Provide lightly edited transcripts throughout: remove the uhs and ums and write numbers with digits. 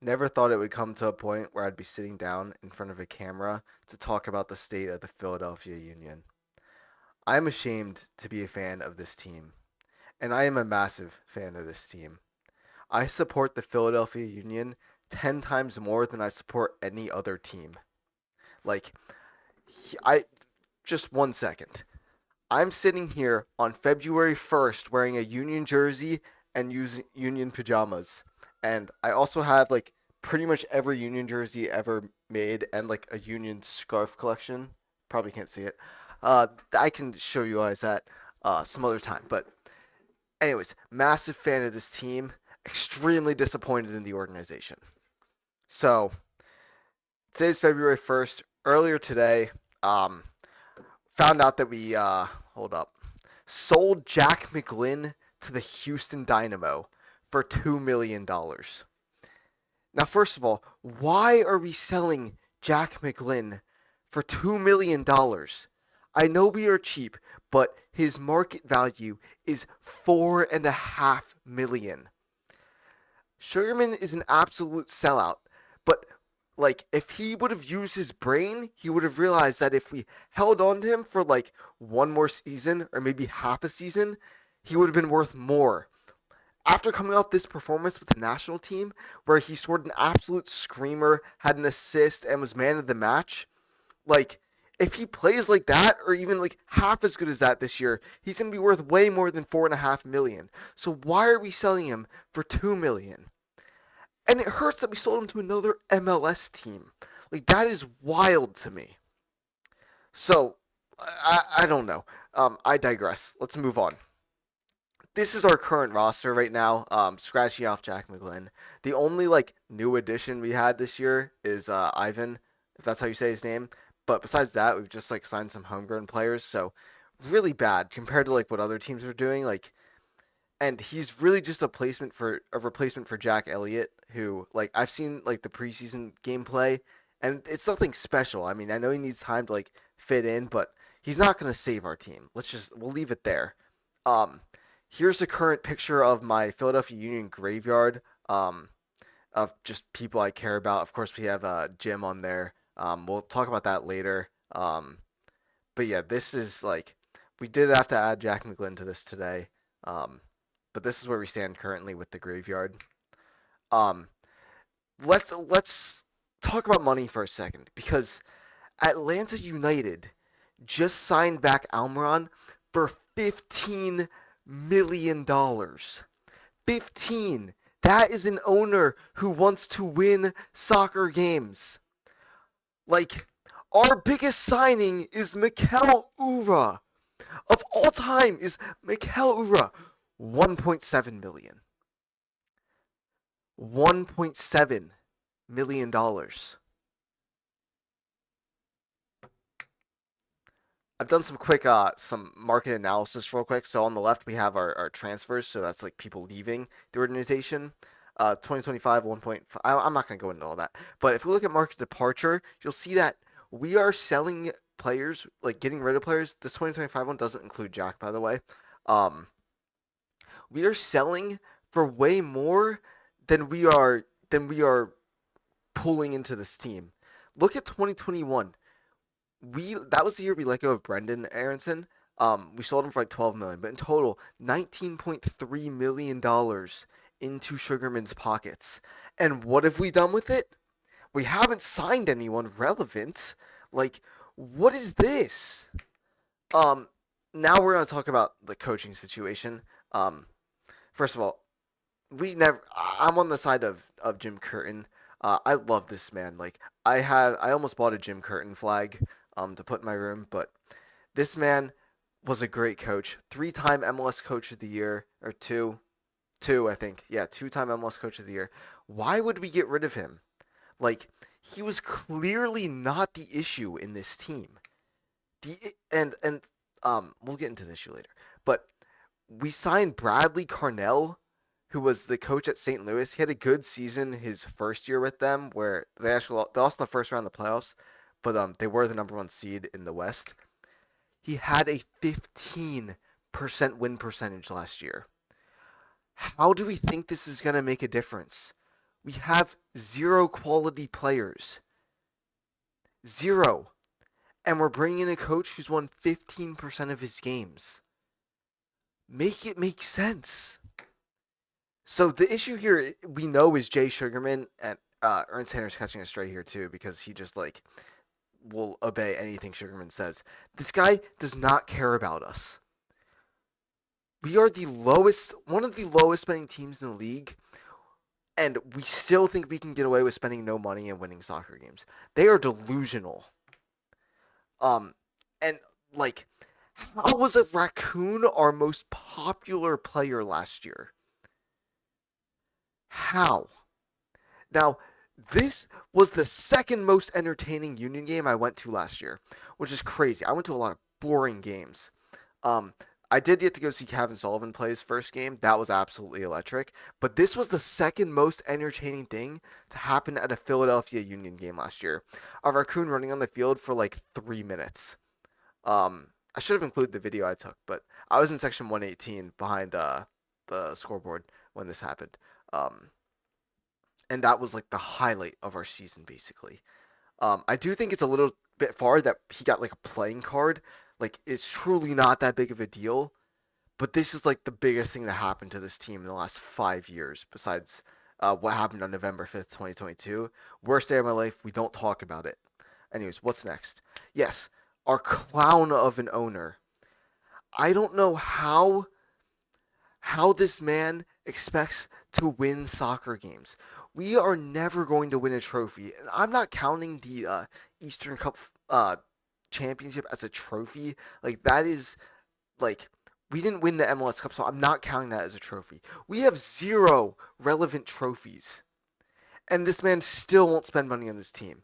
Never thought it would come to a point where I'd be sitting down in front of a camera to talk about the state of the Philadelphia Union. I am ashamed to be a fan of this team, and I am a massive fan of this team. I support the Philadelphia Union 10 times more than I support any other team. Like, I just 1 second. I'm sitting here on February 1st wearing a Union jersey and using Union pajamas. And I also have like pretty much every Union jersey ever made and like a Union scarf collection. Probably can't see it. I can show you guys that some other time. But, anyways, massive fan of this team. Extremely disappointed in the organization. So, today's February 1st. Earlier today, um, found out that we hold up sold Jack McGlynn to the Houston Dynamo for $2 million. Now, first of all, why are we selling Jack McGlynn for $2 million? I know we are cheap, but his market value is $4.5 million. Sugarman is an absolute sellout, but like if he would have used his brain, he would have realized that if we held on to him for like one more season or maybe half a season, he would have been worth more. After coming off this performance with the national team, where he scored an absolute screamer, had an assist, and was man of the match, like if he plays like that or even like half as good as that this year, he's gonna be worth way more than $4.5 million. So why are we selling him for $2 million? And it hurts that we sold him to another MLS team. Like that is wild to me. So I don't know. I digress. Let's move on. This is our current roster right now. Scratching off Jack McGlynn. The only like new addition we had this year is Ivan, if that's how you say his name. But besides that, we've just like signed some homegrown players. So really bad compared to like what other teams are doing. Like, and he's really just a replacement for Jack Elliott, who like I've seen like the preseason gameplay, and it's nothing special. I mean, I know he needs time to like fit in, but he's not gonna save our team. We'll leave it there. Um, Here's a current picture of my Philadelphia Union graveyard. Of just people I care about. Of course, we have Jim on there. We'll talk about that later. But yeah, this is like we did have to add Jack McGlynn to this today. Um, but this is where we stand currently with the graveyard. Um, let's talk about money for a second because Atlanta United just signed back Almiron for $15 million. 15. That is an owner who wants to win soccer games. Like our biggest signing is Mikel Ura. Of all time is Mikel Ura. 1.7 million. $1.7 million. I've done some quick some market analysis real quick. So on the left we have our transfers, so that's like people leaving the organization. 2025 1.5. I'm not gonna go into all that, but if we look at market departure, you'll see that we are selling players, like getting rid of players. This 2025 one doesn't include Jack, by the way. Um, we are selling for way more than we are pulling into this team. Look at 2021. We That was the year we let go of Brendan Aronson. We sold him for like 12 million, but in total, 19.3 million dollars into Sugarman's pockets. And what have we done with it? We haven't signed anyone relevant. Like, what is this? Um, Now we're gonna talk about the coaching situation. First of all, we never. I'm on the side of Jim Curtin. I love this man. Like, I almost bought a Jim Curtin flag to put in my room, but this man was a great coach. Three-time MLS Coach of the Year, or two, I think. Yeah, two-time MLS Coach of the Year. Why would we get rid of him? Like, he was clearly not the issue in this team. We'll get into the issue later. But we signed Bradley Carnell, who was the coach at St. Louis. He had a good season his first year with them, where they lost in the first round of the playoffs, but they were the number one seed in the West. He had a 15% win percentage last year. How do we think this is going to make a difference? We have zero quality players. Zero. And we're bringing in a coach who's won 15% of his games. Make it make sense. So the issue here we know is Jay Sugarman, and Ernst Tanner's catching a stray here too because he just like will obey anything Sugarman says. This guy does not care about us. We are one of the lowest spending teams in the league, and we still think we can get away with spending no money and winning soccer games. They are delusional. Um, and like, how was a raccoon our most popular player last year? How? Now, this was the second most entertaining Union game I went to last year, which is crazy. I went to a lot of boring games. Um, I did get to go see Kevin Sullivan play his first game. That was absolutely electric. But this was the second most entertaining thing to happen at a Philadelphia Union game last year. A raccoon running on the field for like 3 minutes. I should have included the video I took, but I was in section 118 behind the scoreboard when this happened. Um, and that was like the highlight of our season, basically. I do think it's a little bit far that he got like a playing card. Like, it's truly not that big of a deal. But this is like the biggest thing that happened to this team in the last 5 years, besides what happened on November 5th, 2022. Worst day of my life. We don't talk about it. Anyways, what's next? Yes, our clown of an owner. I don't know how this man expects to win soccer games. We are never going to win a trophy. And I'm not counting the Eastern Cup championship as a trophy. Like, that is like, we didn't win the MLS Cup, so I'm not counting that as a trophy. We have zero relevant trophies, and this man still won't spend money on this team.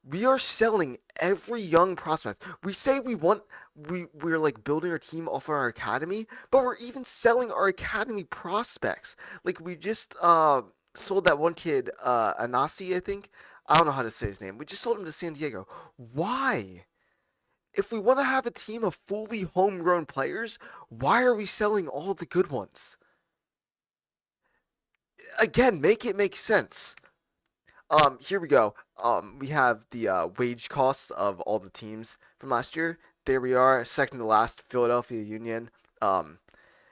We are selling every young prospect. We say we're like building our team off of our academy, but we're even selling our academy prospects. Like, we just sold that one kid, Anasi, I think. I don't know how to say his name. We just sold him to San Diego. Why? If we want to have a team of fully homegrown players, why are we selling all the good ones? Again, make it make sense. Here we go. We have the wage costs of all the teams from last year. There we are, second to last, Philadelphia Union. Um,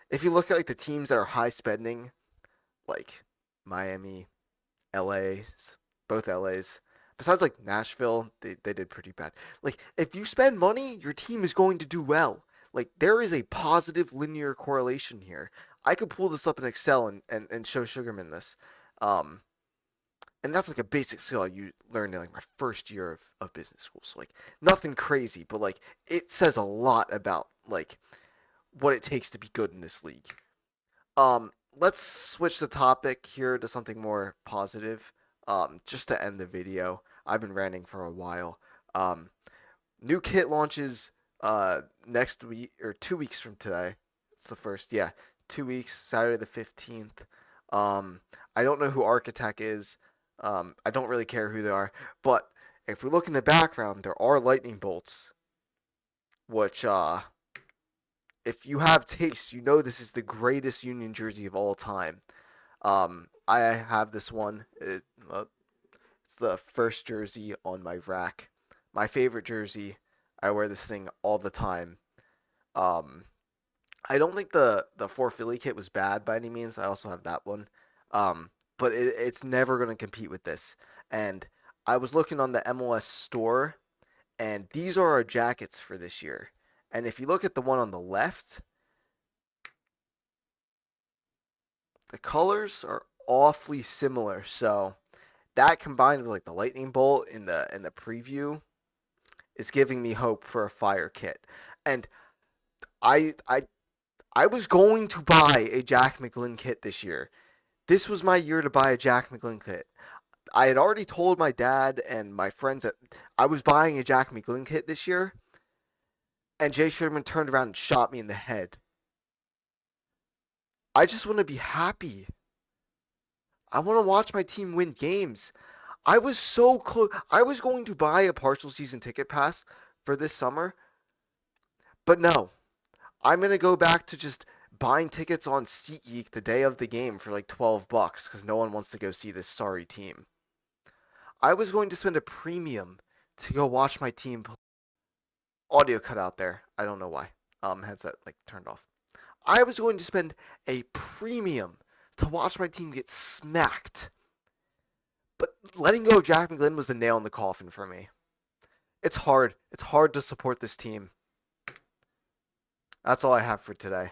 if you look at like the teams that are high spending, like Miami, LA's, both LA's. Besides like Nashville, they did pretty bad. Like, if you spend money, your team is going to do well. Like, there is a positive linear correlation here. I could pull this up in Excel and show Sugarman this. Um, and that's like a basic skill you learned in like my first year of business school. So like, nothing crazy, but like, it says a lot about like what it takes to be good in this league. Let's switch the topic here to something more positive. Just to end the video. I've been ranting for a while. Um, New kit launches next week or 2 weeks from today. It's the first, yeah, 2 weeks, Saturday the 15th. Um, I don't know who Architect is. I don't really care who they are, but if we look in the background, there are lightning bolts, which if you have taste, you know this is the greatest Union jersey of all time. I have this one. It's the first jersey on my rack. My favorite jersey. I wear this thing all the time. Um, I don't think the four Philly kit was bad by any means. I also have that one. But it's never going to compete with this. And I was looking on the MLS store, and these are our jackets for this year. And if you look at the one on the left, the colors are awfully similar. So that combined with like the lightning bolt in the preview is giving me hope for a fire kit. And I I I was going to buy a Jack McGlynn kit this year. This was my year to buy a Jack McGlynn kit. I had already told my dad and my friends that I was buying a Jack McGlynn kit this year, and Jay Sherman turned around and shot me in the head. I just want to be happy. I want to watch my team win games. I was so close. I was going to buy a partial season ticket pass for this summer, but no. I'm going to go back to just buying tickets on SeatGeek the day of the game for like $12 because no one wants to go see this sorry team. I was going to spend a premium to go watch my team. Audio cut out there. I don't know why. Headset like turned off. I was going to spend a premium to watch my team get smacked. But letting go of Jack McGlynn was the nail in the coffin for me. It's hard. It's hard to support this team. That's all I have for today.